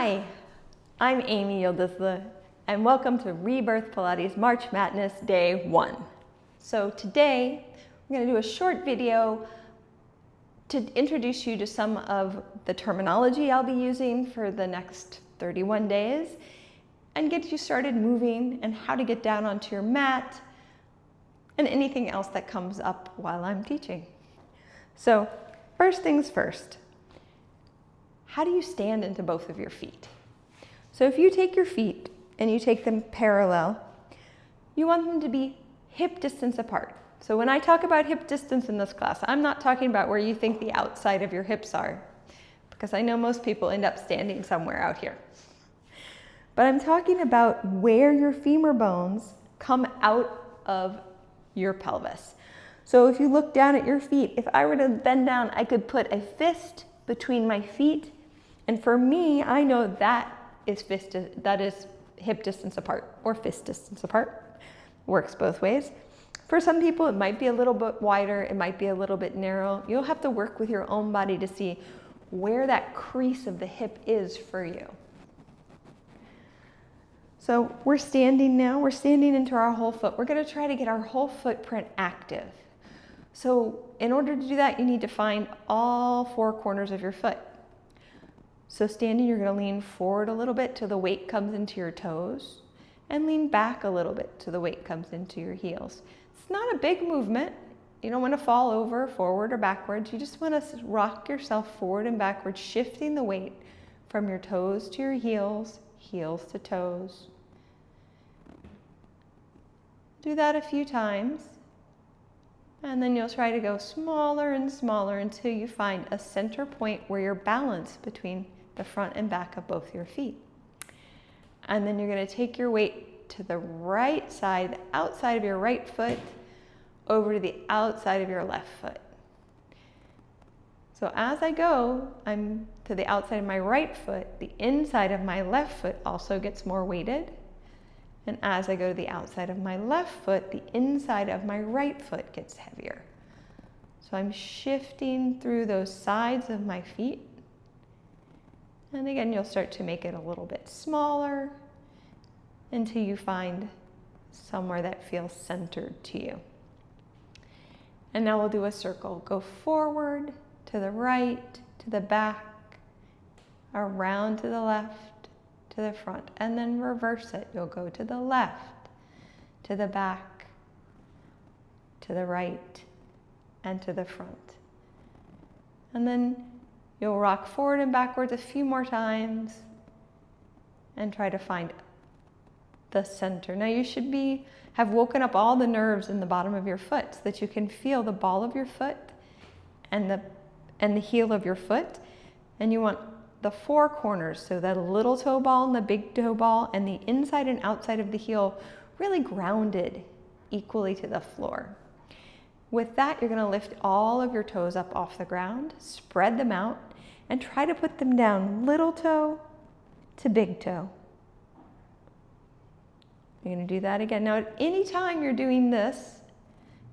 Hi, I'm Amy Yildiz, and welcome to Rebirth Pilates March Madness Day 1. So today, we're going to do a short video to introduce you to some of the terminology I'll be using for the next 31 days and get you started moving and how to get down onto your mat and anything else that comes up while I'm teaching. So first things first. How do you stand into both of your feet? So if you take your feet and you take them parallel, you want them to be hip distance apart. So when I talk about hip distance in this class, I'm not talking about where you think the outside of your hips are, because I know most people end up standing somewhere out here. But I'm talking about where your femur bones come out of your pelvis. So if you look down at your feet, if I were to bend down, I could put a fist between my feet. And for me, I know that is hip distance apart or fist distance apart. Works both ways. For some people, it might be a little bit wider, it might be a little bit narrow. You'll have to work with your own body to see where that crease of the hip is for you. So we're standing now, we're standing into our whole foot. We're gonna try to get our whole footprint active. So in order to do that, you need to find all four corners of your foot. So standing, you're going to lean forward a little bit till the weight comes into your toes and lean back a little bit till the weight comes into your heels. It's not a big movement. You don't want to fall over, forward or backwards. You just want to rock yourself forward and backwards, shifting the weight from your toes to your heels, heels to toes. Do that a few times. And then you'll try to go smaller and smaller until you find a center point where you're balanced between the front and back of both your feet. And then you're going to take your weight to the right side, the outside of your right foot, over to the outside of your left foot. So as I go, I'm to the outside of my right foot, the inside of my left foot also gets more weighted. And as I go to the outside of my left foot, the inside of my right foot gets heavier. So I'm shifting through those sides of my feet. And again, you'll start to make it a little bit smaller until you find somewhere that feels centered to you. And now we'll do a circle. Go forward, to the right, to the back, around to the left, to the front, and then reverse it. You'll go to the left, to the back, to the right, and to the front. And then you'll rock forward and backwards a few more times and try to find the center. Now you should have woken up all the nerves in the bottom of your foot so that you can feel the ball of your foot and the heel of your foot. And you want the four corners, so the little toe ball and the big toe ball and the inside and outside of the heel really grounded equally to the floor. With that, you're going to lift all of your toes up off the ground, spread them out, and try to put them down little toe to big toe. You're going to do that again. Now, at any time you're doing this,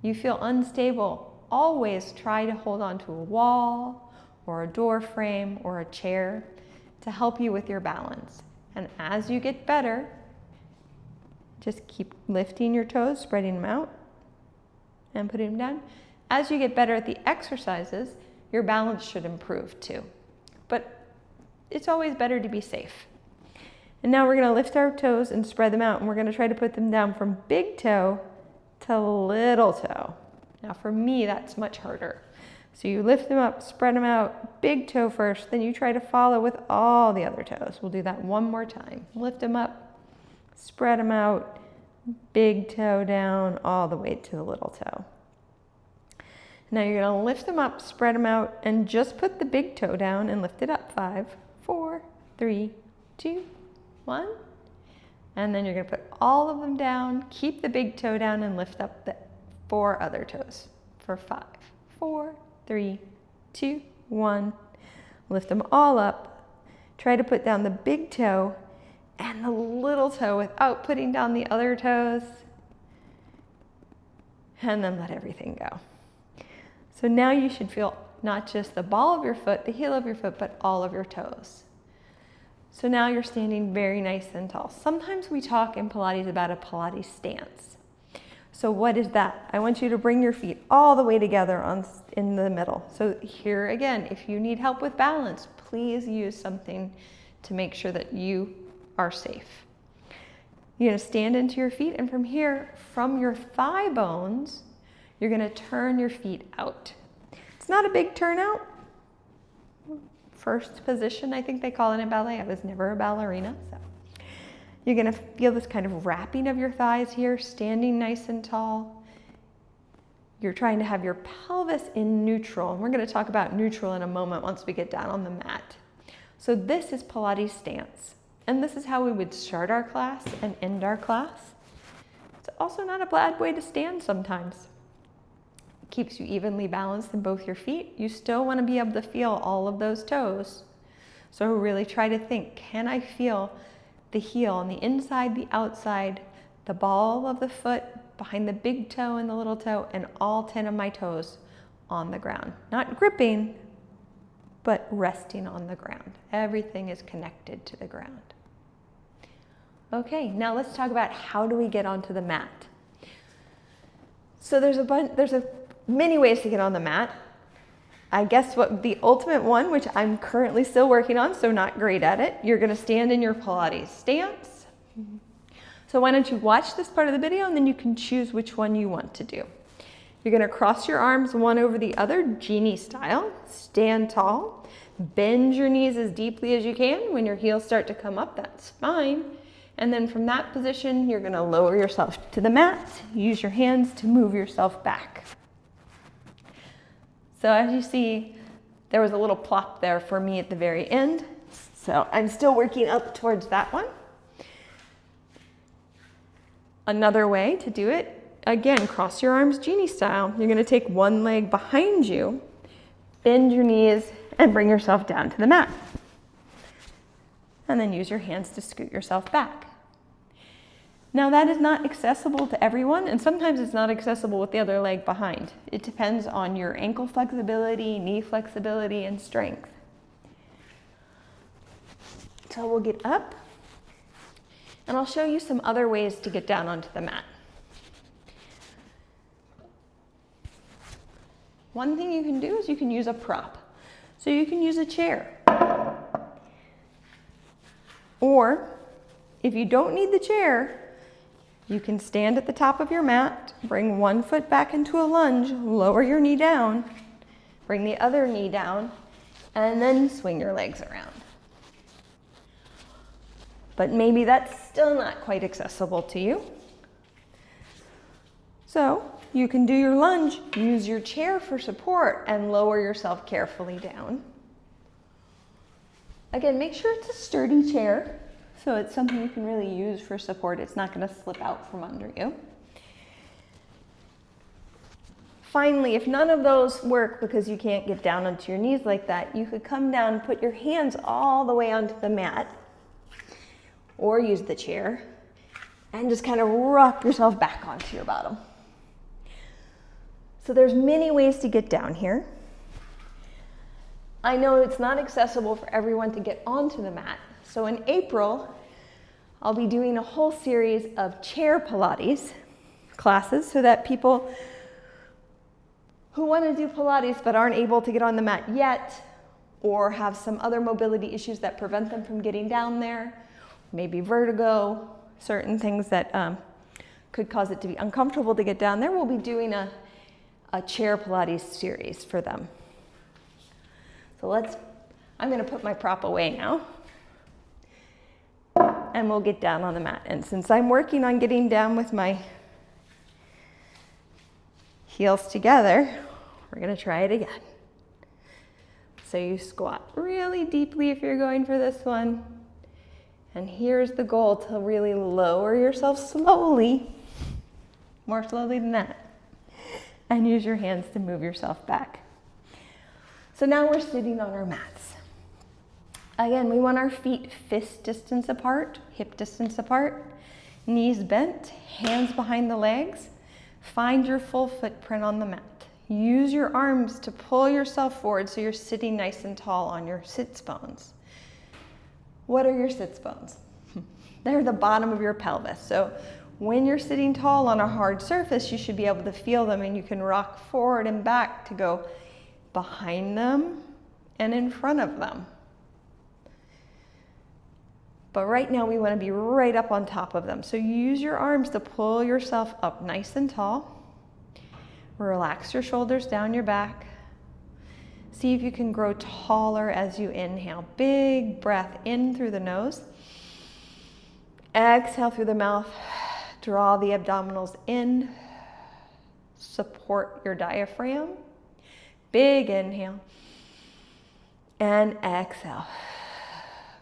you feel unstable, always try to hold on to a wall or a door frame or a chair to help you with your balance. And as you get better, just keep lifting your toes, spreading them out, and putting them down. As you get better at the exercises, your balance should improve too. But it's always better to be safe. And now we're going to lift our toes and spread them out, and we're going to try to put them down from big toe to little toe. Now for me, that's much harder. So you lift them up, spread them out, big toe first, then you try to follow with all the other toes. We'll do that one more time. Lift them up, spread them out, big toe down, all the way to the little toe. Now you're going to lift them up, spread them out, and just put the big toe down and lift it up. 5, 4, 3, 2, 1. And then you're going to put all of them down, keep the big toe down, and lift up the 4 other toes for 5, 4, 3, 2, 1. Lift them all up. Try to put down the big toe and the little toe without putting down the other toes. And then let everything go. So now you should feel not just the ball of your foot, the heel of your foot, but all of your toes. So now you're standing very nice and tall. Sometimes we talk in Pilates about a Pilates stance. So what is that? I want you to bring your feet all the way together in the middle. So here again, if you need help with balance, please use something to make sure that you are safe. You're going to stand into your feet, and from here, from your thigh bones, you're going to turn your feet out. It's not a big turnout. First position, I think they call it in ballet. I was never a ballerina. So you're going to feel this kind of wrapping of your thighs here, standing nice and tall. You're trying to have your pelvis in neutral. And we're going to talk about neutral in a moment once we get down on the mat. So this is Pilates stance. And this is how we would start our class and end our class. It's also not a bad way to stand sometimes. It keeps you evenly balanced in both your feet. You still want to be able to feel all of those toes. So really try to think, can I feel the heel on the inside, the outside, the ball of the foot, behind the big toe and the little toe, and all 10 of my toes on the ground. Not gripping, but resting on the ground. Everything is connected to the ground. Okay, now let's talk about how do we get onto the mat. So there's many ways to get on the mat. I guess what the ultimate one, which I'm currently still working on, so not great at it, you're gonna stand in your Pilates stance. So why don't you watch this part of the video and then you can choose which one you want to do. You're gonna cross your arms one over the other, genie style, stand tall, bend your knees as deeply as you can. When your heels start to come up, that's fine. And then from that position, you're gonna lower yourself to the mat, use your hands to move yourself back. So as you see, there was a little plop there for me at the very end. So I'm still working up towards that one. Another way to do it, again, cross your arms genie style. You're gonna take one leg behind you, bend your knees, and bring yourself down to the mat. And then use your hands to scoot yourself back. Now that is not accessible to everyone, and sometimes it's not accessible with the other leg behind. It depends on your ankle flexibility, knee flexibility, and strength. So we'll get up, and I'll show you some other ways to get down onto the mat. One thing you can do is you can use a prop. So you can use a chair. Or if you don't need the chair, you can stand at the top of your mat, bring one foot back into a lunge, lower your knee down, bring the other knee down, and then swing your legs around. But maybe that's still not quite accessible to you. So you can do your lunge, use your chair for support, and lower yourself carefully down. Again, make sure it's a sturdy chair, so it's something you can really use for support. It's not going to slip out from under you. Finally, if none of those work because you can't get down onto your knees like that, you could come down, put your hands all the way onto the mat, or use the chair, and just kind of rock yourself back onto your bottom. So there's many ways to get down here. I know it's not accessible for everyone to get onto the mat. So in April, I'll be doing a whole series of chair Pilates classes so that people who want to do Pilates but aren't able to get on the mat yet, or have some other mobility issues that prevent them from getting down there, maybe vertigo, certain things that could cause it to be uncomfortable to get down there, we'll be doing a chair Pilates series for them. So I'm going to put my prop away now, and we'll get down on the mat. And since I'm working on getting down with my heels together, we're going to try it again. So you squat really deeply if you're going for this one. And here's the goal, to really lower yourself slowly, more slowly than that, and use your hands to move yourself back. So now we're sitting on our mats. Again, we want our feet fist distance apart, hip distance apart, knees bent, hands behind the legs. Find your full footprint on the mat. Use your arms to pull yourself forward so you're sitting nice and tall on your sits bones. What are your sits bones? They're the bottom of your pelvis. So when you're sitting tall on a hard surface, you should be able to feel them, and you can rock forward and back to go behind them and in front of them. But right now we want to be right up on top of them. So you use your arms to pull yourself up nice and tall. Relax your shoulders down your back. See if you can grow taller as you inhale. Big breath in through the nose. Exhale through the mouth. Draw the abdominals in. Support your diaphragm. Big inhale. And exhale.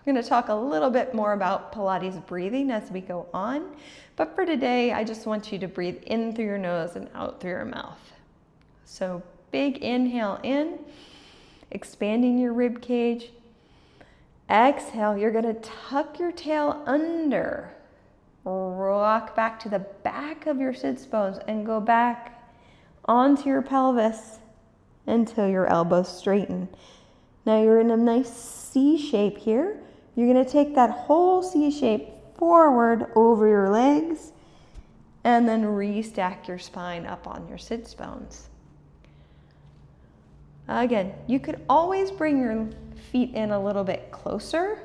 We're going to talk a little bit more about Pilates breathing as we go on. But for today, I just want you to breathe in through your nose and out through your mouth. So big inhale in, expanding your rib cage. Exhale, you're going to tuck your tail under. Rock back to the back of your sits bones and go back onto your pelvis until your elbows straighten. Now you're in a nice C shape here. You're going to take that whole C shape forward over your legs and then restack your spine up on your sits bones. Again, you could always bring your feet in a little bit closer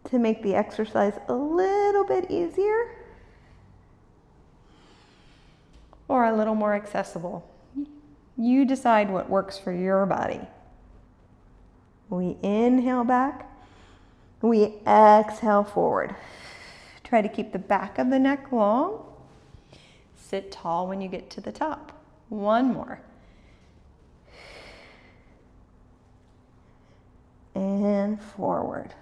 to make the exercise a little bit easier or a little more accessible. You decide what works for your body. We inhale back, we exhale forward. Try to keep the back of the neck long. Sit tall when you get to the top. One more. And forward.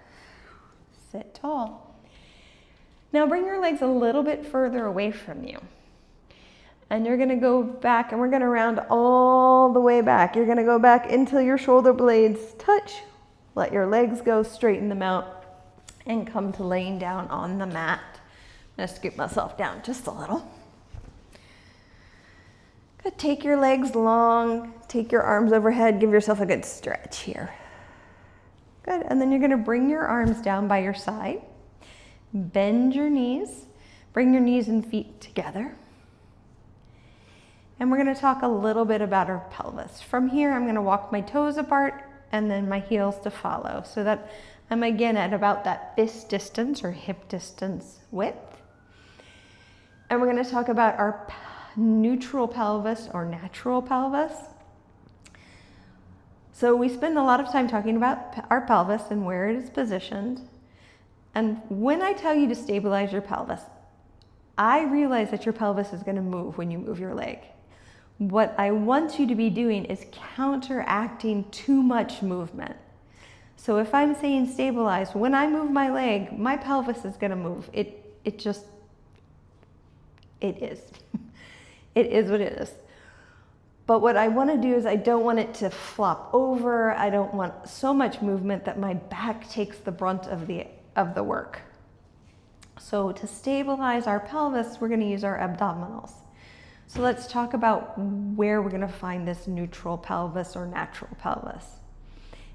Sit tall. Now bring your legs a little bit further away from you. And you're going to go back, and we're going to round all the way back. You're going to go back until your shoulder blades touch. Let your legs go, straighten them out, and come to laying down on the mat. I'm going to scoop myself down just a little. Good. Take your legs long, take your arms overhead, give yourself a good stretch here. Good. And then you're going to bring your arms down by your side. Bend your knees. Bring your knees and feet together. And we're going to talk a little bit about our pelvis. From here, I'm going to walk my toes apart and then my heels to follow, so that I'm again at about that fist distance or hip distance width. And we're going to talk about our neutral pelvis or natural pelvis. So we spend a lot of time talking about our pelvis and where it is positioned. And when I tell you to stabilize your pelvis, I realize that your pelvis is going to move when you move your leg. What I want you to be doing is counteracting too much movement. So if I'm saying stabilize, when I move my leg, my pelvis is going to move. It is. It is what it is. But what I want to do is I don't want it to flop over. I don't want so much movement that my back takes the brunt of the work. So to stabilize our pelvis, we're going to use our abdominals. So let's talk about where we're going to find this neutral pelvis or natural pelvis.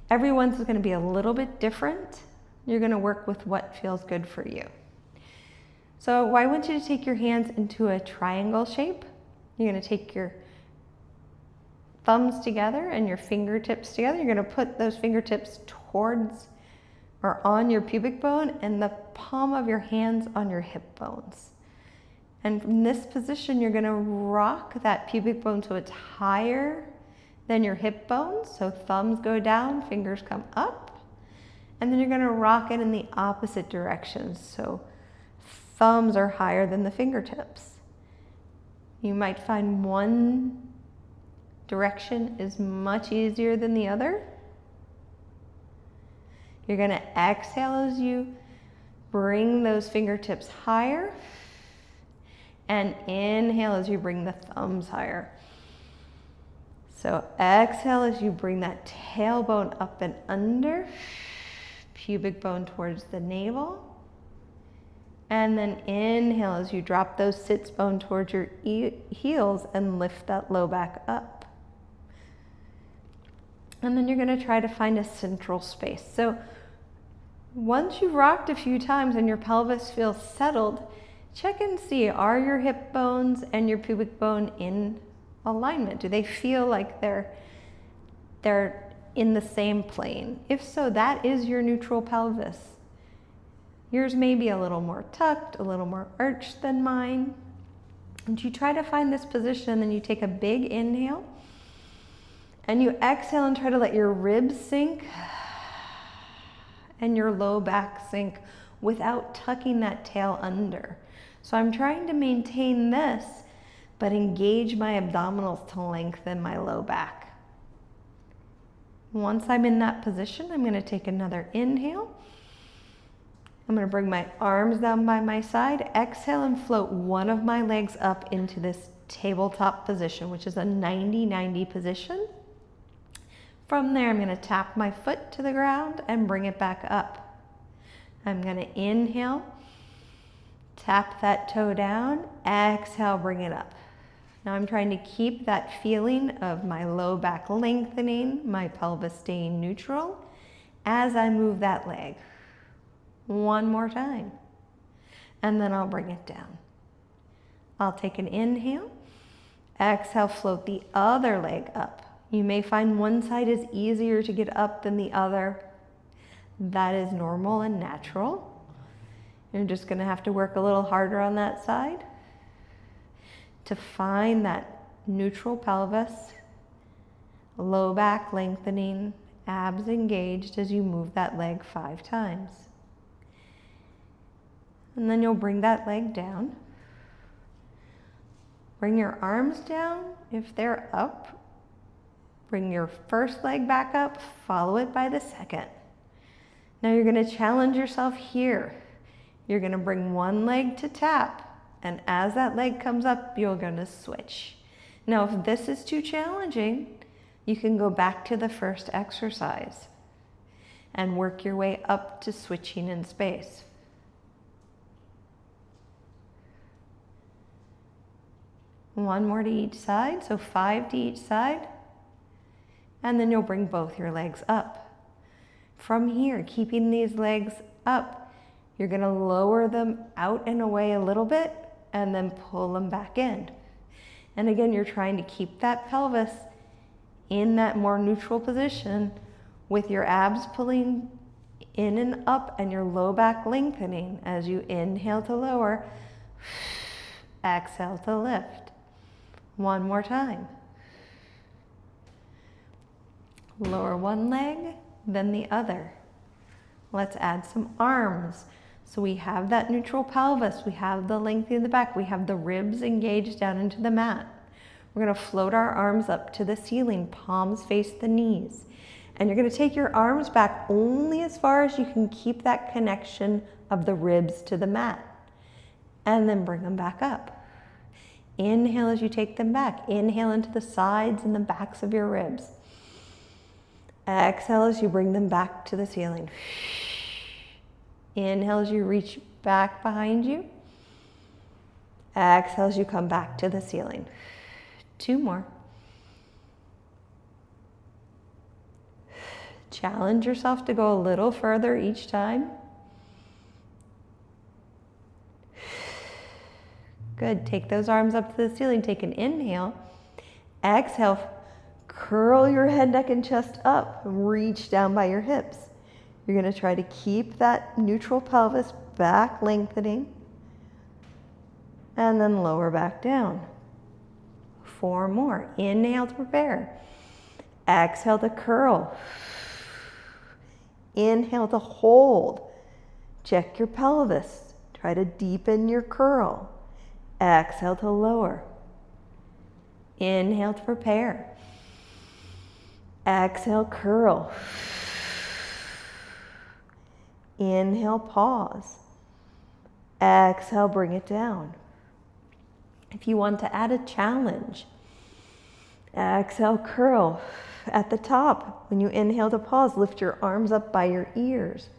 Everyone's going to be a little bit different. You're going to work with what feels good for you. So I want you to take your hands into a triangle shape. You're going to take your thumbs together and your fingertips together. You're going to put those fingertips towards or on your pubic bone and the palm of your hands on your hip bones. And from this position, you're going to rock that pubic bone so it's higher than your hip bones. So thumbs go down, fingers come up. And then you're going to rock it in the opposite direction. So thumbs are higher than the fingertips. You might find one direction is much easier than the other. You're going to exhale as you bring those fingertips higher. And inhale as you bring the thumbs higher. So exhale as you bring that tailbone up and under, pubic bone towards the navel. And then inhale as you drop those sits bone towards your heels and lift that low back up. And then you're going to try to find a central space. So Once you've rocked a few times and your pelvis feels settled, check and see, are your hip bones and your pubic bone in alignment? Do they feel like they're in the same plane? If so, that is your neutral pelvis. Yours may be a little more tucked, a little more arched than mine. And you try to find this position, then you take a big inhale and you exhale and try to let your ribs sink and your low back sink without tucking that tail under. So I'm trying to maintain this, but engage my abdominals to lengthen my low back. Once I'm in that position, I'm going to take another inhale. I'm going to bring my arms down by my side, exhale and float one of my legs up into this tabletop position, which is a 90-90 position. From there, I'm going to tap my foot to the ground and bring it back up. I'm going to inhale, tap that toe down, exhale, bring it up. Now I'm trying to keep that feeling of my low back lengthening, my pelvis staying neutral as I move that leg. One more time, and then I'll bring it down. I'll take an inhale, exhale, float the other leg up. You may find one side is easier to get up than the other. That is normal and natural. You're just going to have to work a little harder on that side to find that neutral pelvis, low back lengthening, abs engaged as you move that leg 5 times. And then you'll bring that leg down. Bring your arms down if they're up. Bring your first leg back up, follow it by the second. Now you're going to challenge yourself here. You're going to bring one leg to tap, and as that leg comes up, you're going to switch. Now, if this is too challenging, you can go back to the first exercise and work your way up to switching in space. One more to each side, so 5 to each side. And then you'll bring both your legs up. From here, keeping these legs up, you're going to lower them out and away a little bit and then pull them back in. And again, you're trying to keep that pelvis in that more neutral position with your abs pulling in and up and your low back lengthening as you inhale to lower, exhale to lift. One more time. Lower one leg, then the other. Let's add some arms. So we have that neutral pelvis, we have the length in the back, we have the ribs engaged down into the mat. We're going to float our arms up to the ceiling, palms face the knees. And you're going to take your arms back only as far as you can keep that connection of the ribs to the mat. And then bring them back up. Inhale as you take them back. Inhale into the sides and the backs of your ribs. Exhale as you bring them back to the ceiling. Inhale as you reach back behind you. Exhale as you come back to the ceiling. 2 more. Challenge yourself to go a little further each time. Good. Take those arms up to the ceiling. Take an inhale. Exhale. Curl your head, neck, and chest up. Reach down by your hips. You're going to try to keep that neutral pelvis back lengthening. And then lower back down. 4 more. Inhale to prepare. Exhale to curl. Inhale to hold. Check your pelvis. Try to deepen your curl. Exhale to lower. Inhale to prepare. Exhale, curl. Inhale, pause. Exhale, bring it down. If you want to add a challenge, exhale, curl. At the top, when you inhale to pause, lift your arms up by your ears.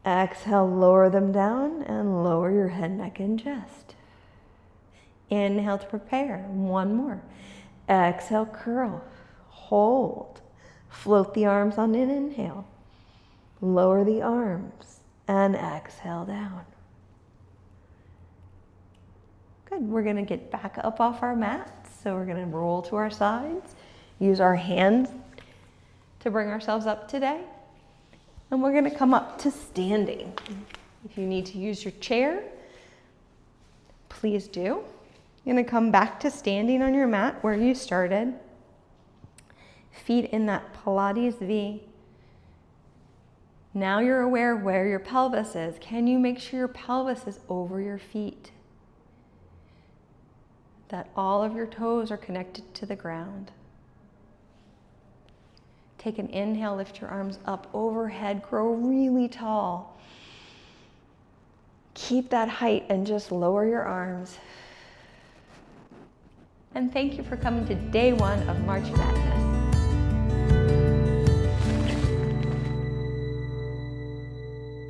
Exhale, lower them down and lower your head, neck, and chest. Inhale to prepare. 1 more. Exhale, curl. Hold. Float the arms on an inhale. Lower the arms and exhale down. Good. We're going to get back up off our mats. So we're going to roll to our sides. Use our hands to bring ourselves up today. And we're going to come up to standing. If you need to use your chair, please do. You're going to come back to standing on your mat where you started. Feet in that Pilates V. Now you're aware of where your pelvis is. Can you make sure your pelvis is over your feet? That all of your toes are connected to the ground. Take an inhale, lift your arms up overhead, grow really tall. Keep that height and just lower your arms. And thank you for coming to day 1 of March Madness.